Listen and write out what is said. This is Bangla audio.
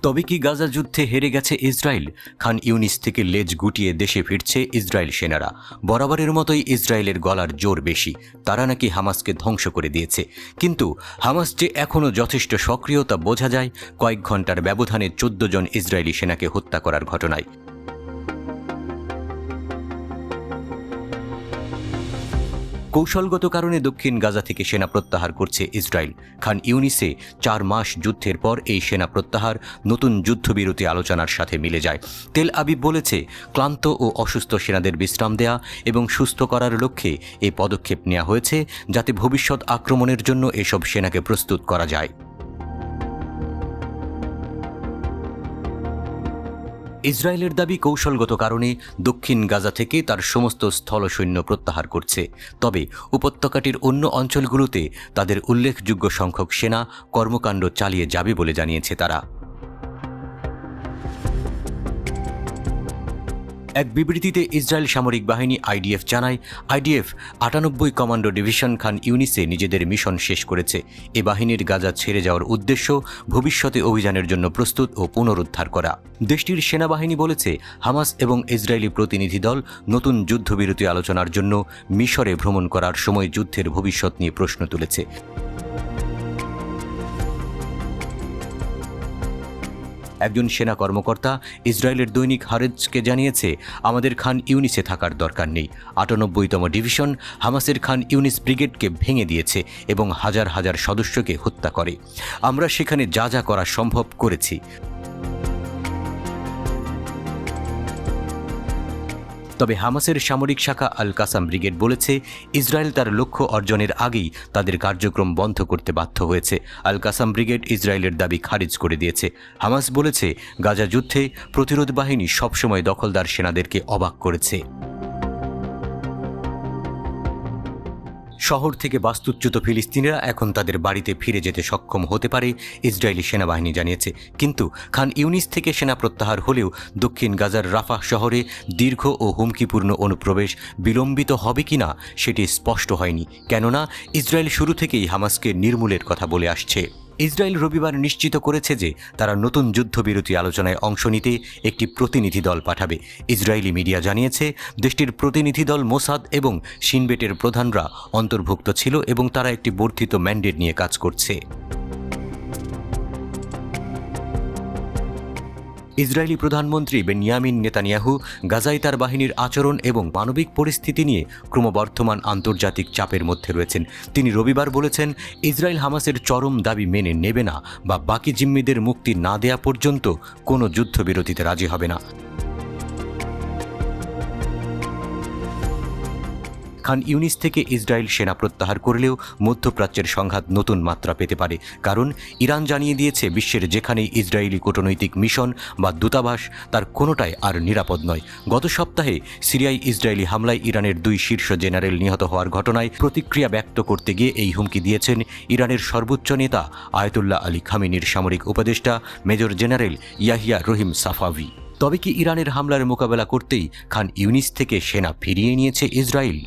তবে কি গাজা যুদ্ধে হেরে গেছে ইসরায়েল? খান ইউনিস থেকে লেজ গুটিয়ে দেশে ফিরছে ইসরায়েল সেনারা। বরাবরের মতোই ইসরায়েলের গলার জোর বেশি, তারা নাকি হামাসকে ধ্বংস করে দিয়েছে। কিন্তু হামাস যে এখনও যথেষ্ট সক্রিয় তা বোঝা যায় কয়েক ঘন্টার ব্যবধানে 14 জন ইসরায়েলি সেনাকে হত্যা করার ঘটনায়। কৌশলগত কারণে দক্ষিণ গাজা থেকে সেনা প্রত্যাহার করছে ইসরায়েল। খান ইউনিসে 4 মাস যুদ্ধের পর এই সেনা প্রত্যাহার নতুন যুদ্ধবিরতি আলোচনার সাথে মিলে যায়। তেল আবিব বলেছে, ক্লান্ত ও অসুস্থ সেনাদের বিশ্রাম দেয়া এবং সুস্থ করার লক্ষ্যে এই পদক্ষেপ নেওয়া হয়েছে, যাতে ভবিষ্যৎ আক্রমণের জন্য এসব সেনাকে প্রস্তুত করা যায়। ইসরায়েলের দাবি, কৌশলগত কারণে দক্ষিণ গাজা থেকে তার সমস্ত স্থলসৈন্য প্রত্যাহার করছে। তবে উপত্যকাটির অন্য অঞ্চলগুলোতে তাদের উল্লেখযোগ্য সংখ্যক সেনা কর্মকাণ্ড চালিয়ে যাবে বলে জানিয়েছে তারা। এক বিবৃতিতে ইসরায়েল সামরিক বাহিনী আইডিএফ জানায়, আইডিএফ 98 কমান্ডো ডিভিশন খান ইউনিসে নিজেদের মিশন শেষ করেছে। এ বাহিনীর গাজা ছেড়ে যাওয়ার উদ্দেশ্য ভবিষ্যতে অভিযানের জন্য প্রস্তুত ও পুনরুদ্ধার করা। দেশটির সেনাবাহিনী বলেছে, হামাস এবং ইসরায়েলি প্রতিনিধি দল নতুন যুদ্ধবিরতি আলোচনার জন্য মিশরে ভ্রমণ করার সময় যুদ্ধের ভবিষ্যৎ নিয়ে প্রশ্ন তুলেছে। একজন সেনা কর্মকর্তা ইসরায়েলের দৈনিক হারেজকে জানিয়েছে, আমাদের খান ইউনিসে থাকার দরকার নেই। 98তম ডিভিশন হামাসের খান ইউনিস ব্রিগেডকে ভেঙে দিয়েছে এবং হাজার হাজার সদস্যকে হত্যা করে। আমরা সেখানে যা যা করা সম্ভব করেছি। তবে হামাসের সামরিক শাখা আল কাসাম ব্রিগেড বলেছে, ইসরায়েল তার লক্ষ্য অর্জনের আগেই তাদের কার্যক্রম বন্ধ করতে বাধ্য হয়েছে। আল কাসাম ব্রিগেড ইসরায়েলের দাবি খারিজ করে দিয়েছে। হামাস বলেছে, গাজা যুদ্ধে প্রতিরোধ বাহিনী সবসময় দখলদার সেনাদেরকে অবাক করেছে। শহর থেকে বাস্তুচ্যুত ফিলিস্তিনিরা এখন তাদের বাড়িতে ফিরে যেতে সক্ষম হতে পারে, ইসরায়েলি সেনাবাহিনী জানিয়েছে। কিন্তু খান ইউনিস থেকে সেনা প্রত্যাহার হলেও দক্ষিণ গাজার রাফাহ শহরে দীর্ঘ ও হুমকিপূর্ণ অনুপ্রবেশ বিলম্বিত হবে কিনা সেটি স্পষ্ট হয়নি, কেননা ইসরায়েল শুরু থেকেই হামাসকে নির্মূলের কথা বলে আসছে। ইসরায়েল রবিবার নিশ্চিত করেছে যে তারা নতুন যুদ্ধবিরতি আলোচনায় অংশ নিতে একটি প্রতিনিধি দল পাঠাবে। ইসরায়েলি মিডিয়া জানিয়েছে, দেশটির প্রতিনিধি দল মোসাদ এবং শিনবেটের প্রধানরা অন্তর্ভুক্ত ছিল এবং তারা একটি বর্ধিত ম্যান্ডেট নিয়ে কাজ করছে। ইসরায়েলি প্রধানমন্ত্রী বেনিয়ামিন নেতানিয়াহু গাজায় তার বাহিনীর আচরণ এবং মানবিক পরিস্থিতি নিয়ে ক্রমবর্ধমান আন্তর্জাতিক চাপের মধ্যে রয়েছেন। তিনি রবিবার বলেছেন, ইসরায়েল হামাসের চরম দাবি মেনে নেবে না বা বাকি জিম্মিদের মুক্তি না দেয়া পর্যন্ত কোনো যুদ্ধবিরতিতে রাজি হবে না। খান ইউনিস থেকে ইসরায়েল সেনা প্রত্যাহার করলেও মধ্যপ্রাচ্যের সংঘাত নতুন মাত্রা পেতে পারে, কারণ ইরান জানিয়ে দিয়েছে, বিশ্বের যেখানেই ইসরায়েলি কূটনৈতিক মিশন বা দূতাবাস তার কোনোটাই আর নিরাপদ নয়। গত সপ্তাহে সিরিয়ায় ইসরায়েলি হামলায় ইরানের 2 শীর্ষ জেনারেল নিহত হওয়ার ঘটনায় প্রতিক্রিয়া ব্যক্ত করতে গিয়ে এই হুমকি দিয়েছেন ইরানের সর্বোচ্চ নেতা আয়াতুল্লাহ আলী খামেনির সামরিক উপদেষ্টা মেজর জেনারেল ইয়াহিয়া রহিম সাফাভি। তবে কি ইরানের হামলার মোকাবেলা করতেই খান ইউনিস থেকে সেনা ফিরিয়ে নিয়েছে ইসরায়েল?